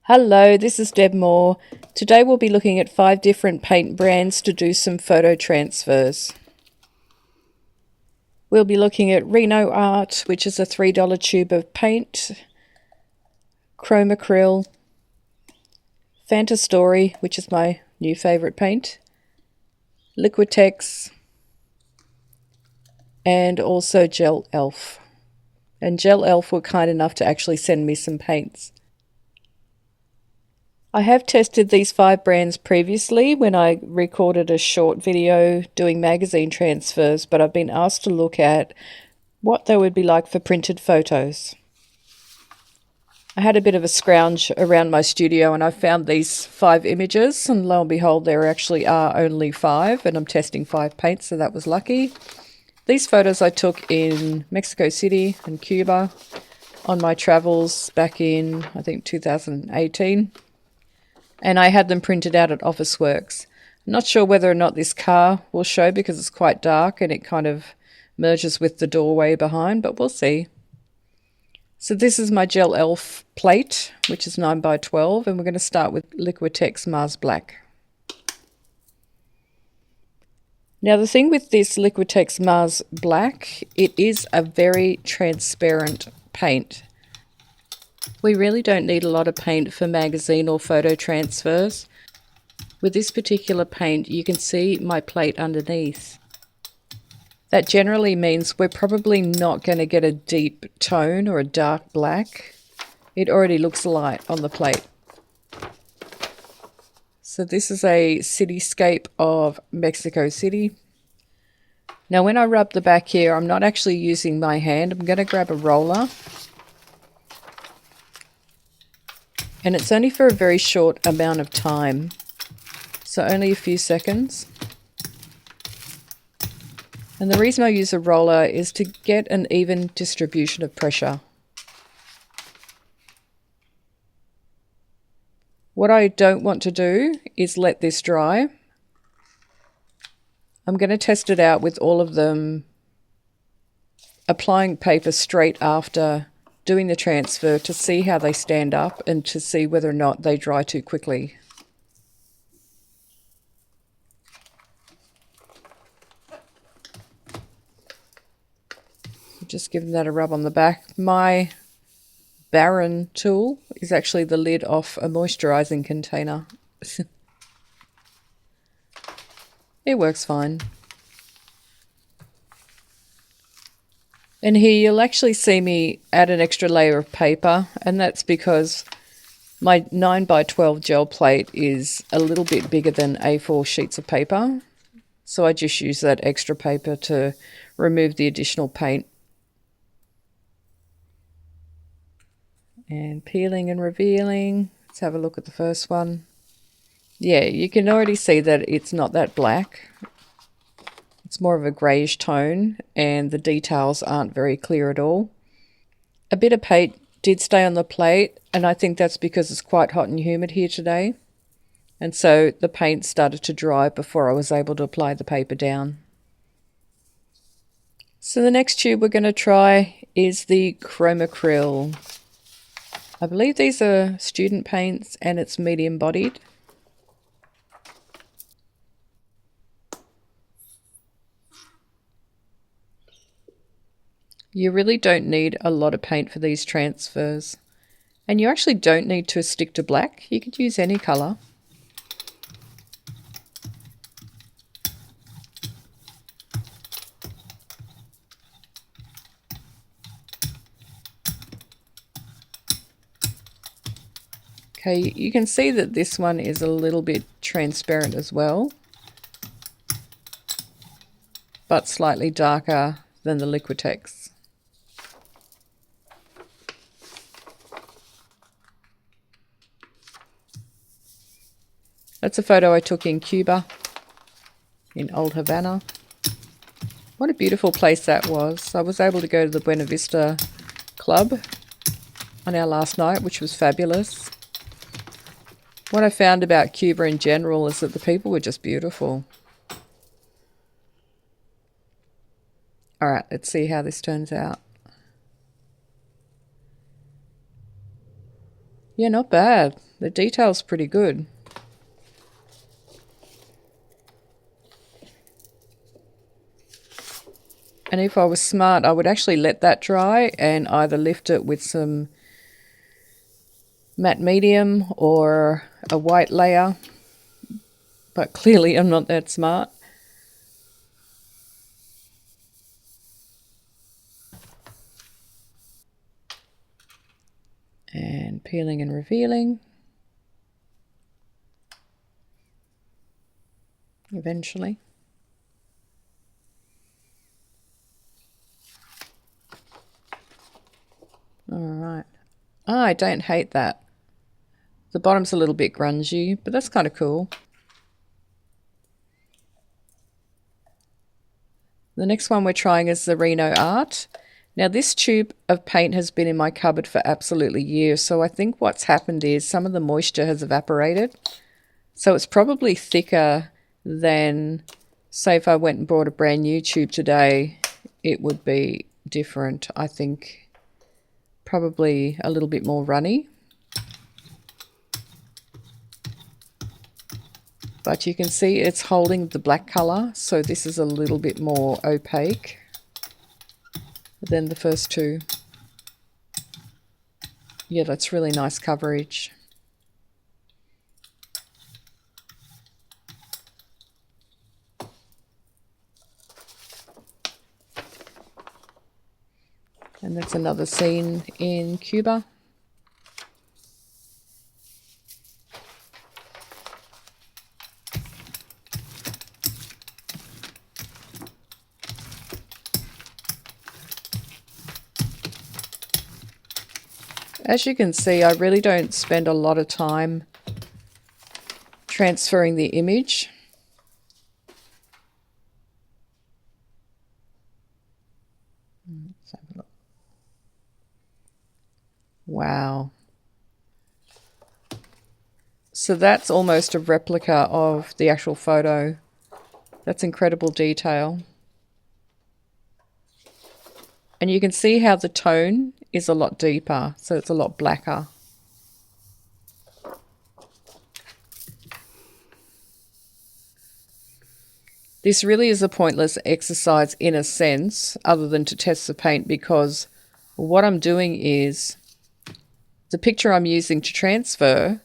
Hello, this is Deb Moore. Today we'll be looking at 5 different paint brands to do some photo transfers. We'll be looking at Reno Art, which is a $3 tube of paint, Chrome Acryl, Fantastory, which is my new favourite paint, Liquitex, and also Gel Elf. And Gel Elf were kind enough to actually send me some paints. I have tested these 5 brands previously when I recorded a short video doing magazine transfers, but I've been asked to look at what they would be like for printed photos. I had a bit of a scrounge around my studio and I found these 5 images, and lo and behold there actually are only 5, and I'm testing 5 paints, so that was lucky. These photos I took in Mexico City and Cuba on my travels back in, I think, 2018. And I had them printed out at Officeworks. I'm not sure whether or not this car will show because it's quite dark and it kind of merges with the doorway behind, but we'll see. So this is my Gel Elf plate, which is 9 by 12, and we're going to start with Liquitex Mars Black. Now the thing with this Liquitex Mars Black, it is a very transparent paint. We really don't need a lot of paint for magazine or photo transfers. With this particular paint, you can see my plate underneath. That generally means we're probably not going to get a deep tone or a dark black. It already looks light on the plate. So this is a cityscape of Mexico City. Now when I rub the back here, I'm not actually using my hand. I'm going to grab a roller. And it's only for a very short amount of time, so only a few seconds. And the reason I use a roller is to get an even distribution of pressure. What I don't want to do is let this dry. I'm going to test it out with all of them applying paper straight after doing the transfer to see how they stand up and to see whether or not they dry too quickly. Just giving that a rub on the back. My Baron tool is actually the lid off a moisturizing container. It works fine. And here you'll actually see me add an extra layer of paper, and that's because my 9 by 12 gel plate is a little bit bigger than A4 sheets of paper. So I just use that extra paper to remove the additional paint. And peeling and revealing. Let's have a look at the first one. Yeah, you can already see that it's not that black. It's more of a greyish tone, and the details aren't very clear at all. A bit of paint did stay on the plate, and I think that's because it's quite hot and humid here today. And so the paint started to dry before I was able to apply the paper down. So the next tube we're going to try is the Chrome Acryl. I believe these are student paints and it's medium bodied. You really don't need a lot of paint for these transfers. And you actually don't need to stick to black. You could use any colour. Okay, you can see that this one is a little bit transparent as well, but slightly darker than the Liquitex. That's a photo I took in Cuba, in Old Havana. What a beautiful place that was. I was able to go to the Buena Vista Club on our last night, which was fabulous. What I found about Cuba in general is that the people were just beautiful. Alright, let's see how this turns out. Yeah, not bad. The detail's pretty good. And if I was smart, I would actually let that dry and either lift it with some matte medium or a white layer. But clearly I'm not that smart. And peeling and revealing. Eventually. All right. Oh, I don't hate that. The bottom's a little bit grungy, but that's kind of cool. The next one we're trying is the Reno Art. Now this tube of paint has been in my cupboard for absolutely years, so I think what's happened is some of the moisture has evaporated. So it's probably thicker than, say if I went and bought a brand new tube today, it would be different. I think probably a little bit more runny. But you can see it's holding the black color, so this is a little bit more opaque than the first two. Yeah, that's really nice coverage. And that's another scene in Cuba. As you can see, I really don't spend a lot of time transferring the image. Let's have a look. Wow. So that's almost a replica of the actual photo. That's incredible detail. And you can see how the tone is a lot deeper, so it's a lot blacker. This really is a pointless exercise in a sense, other than to test the paint, because what I'm doing is the picture I'm using to transfer,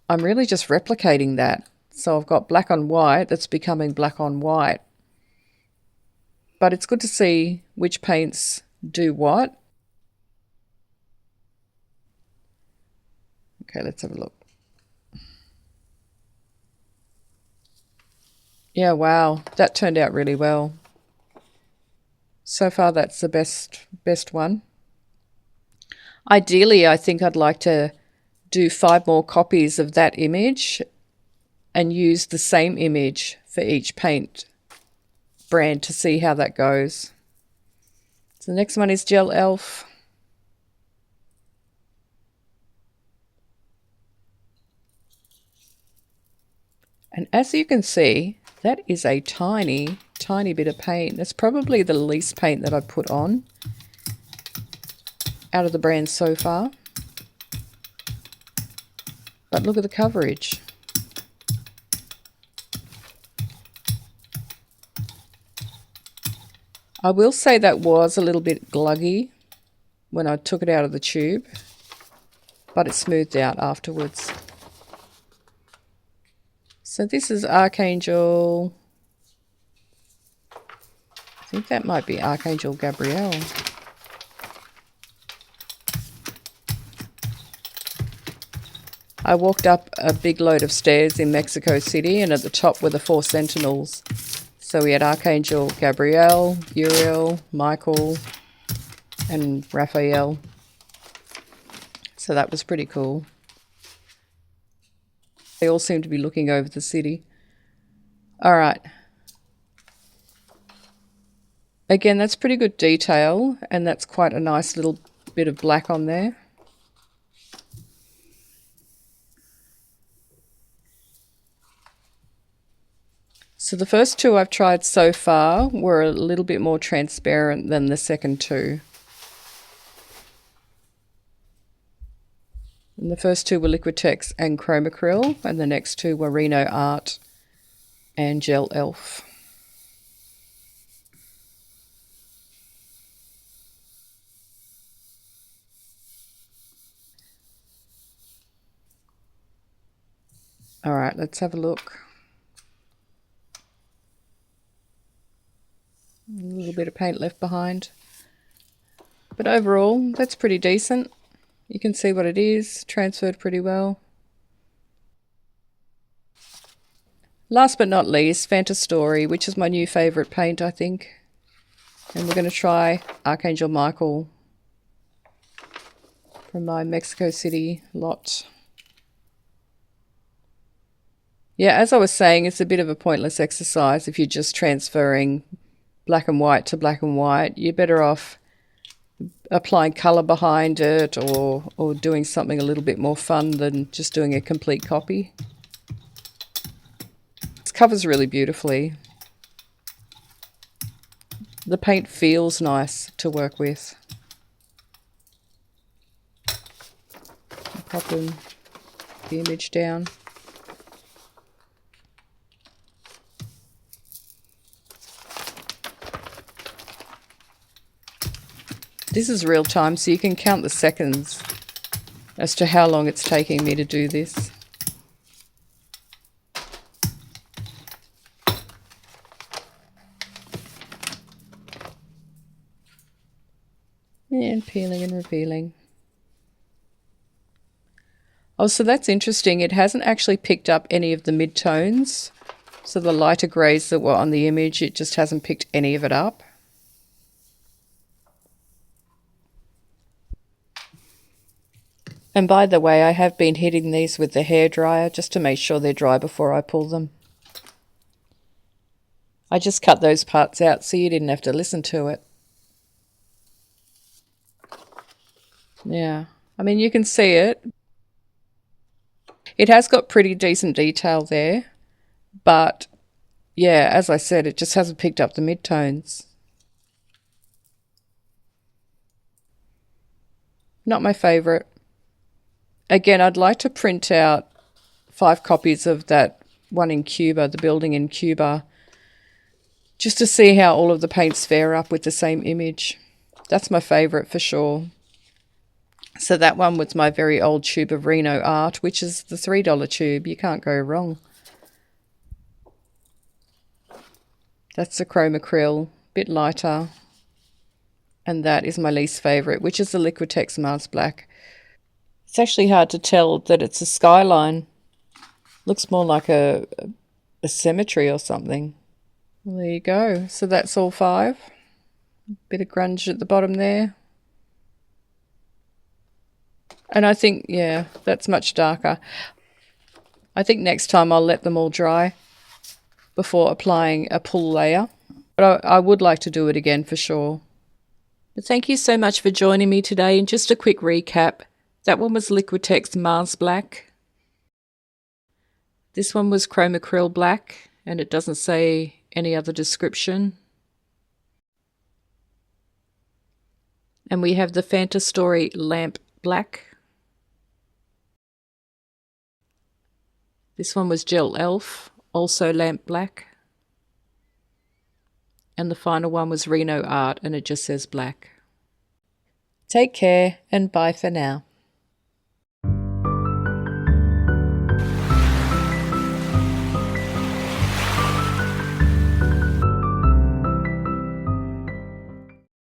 I'm really just replicating that. So I've got black on white that's becoming black on white. But it's good to see which paints do what. Okay, let's have a look. Yeah, wow, that turned out really well. So far that's the best one. Ideally, I think I'd like to do 5 more copies of that image and use the same image for each paint brand to see how that goes. So the next one is Gel Elf. And as you can see, that is a tiny, tiny bit of paint. That's probably the least paint that I've put on out of the brand so far. But look at the coverage. I will say that was a little bit gluggy when I took it out of the tube, but it smoothed out afterwards. So this is Archangel, I think that might be Archangel Gabriel. I walked up a big load of stairs in Mexico City, and at the top were the 4 sentinels. So we had Archangel Gabriel, Uriel, Michael, and Raphael. So that was pretty cool. They all seem to be looking over the city. All right. Again, that's pretty good detail, and that's quite a nice little bit of black on there. So the first 2 I've tried so far were a little bit more transparent than the second 2. And the first two were Liquitex and Chromacryl, and the next two were Reno Art and Gel Elf. All right, let's have a look. A little bit of paint left behind. But overall, that's pretty decent. You can see what it is, transferred pretty well. Last but not least, Fantastory, which is my new favourite paint, I think. And we're going to try Archangel Michael from my Mexico City lot. Yeah, as I was saying, it's a bit of a pointless exercise if you're just transferring black and white to black and white. You're better off applying colour behind it or doing something a little bit more fun than just doing a complete copy. This covers really beautifully. The paint feels nice to work with. Pop the image down. This is real time, so you can count the seconds as to how long it's taking me to do this. And peeling and revealing. Oh, so that's interesting. It hasn't actually picked up any of the mid-tones. So the lighter greys that were on the image, it just hasn't picked any of it up. And by the way, I have been hitting these with the hairdryer just to make sure they're dry before I pull them. I just cut those parts out so you didn't have to listen to it. Yeah, I mean, you can see it. It has got pretty decent detail there, but yeah, as I said, it just hasn't picked up the mid-tones. Not my favourite. Again, I'd like to print out 5 copies of that one in Cuba, the building in Cuba, just to see how all of the paints fare up with the same image. That's my favourite for sure. So that one was my very old tube of Reno Art, which is the $3 tube. You can't go wrong. That's the Chromacryl, bit lighter. And that is my least favourite, which is the Liquitex Mars Black. It's actually hard to tell that it's a skyline. Looks more like a cemetery or something. Well, there you go. So that's all 5. Bit of grunge at the bottom there. And I think, yeah, that's much darker. I think next time I'll let them all dry before applying a pull layer. But I would like to do it again for sure. But thank you so much for joining me today. And just a quick recap. That one was Liquitex Mars Black. This one was Chromacryl Black, and it doesn't say any other description. And we have the Fantastory Lamp Black. This one was Gel Elf, also Lamp Black. And the final one was Reno Art, and it just says black. Take care, and bye for now.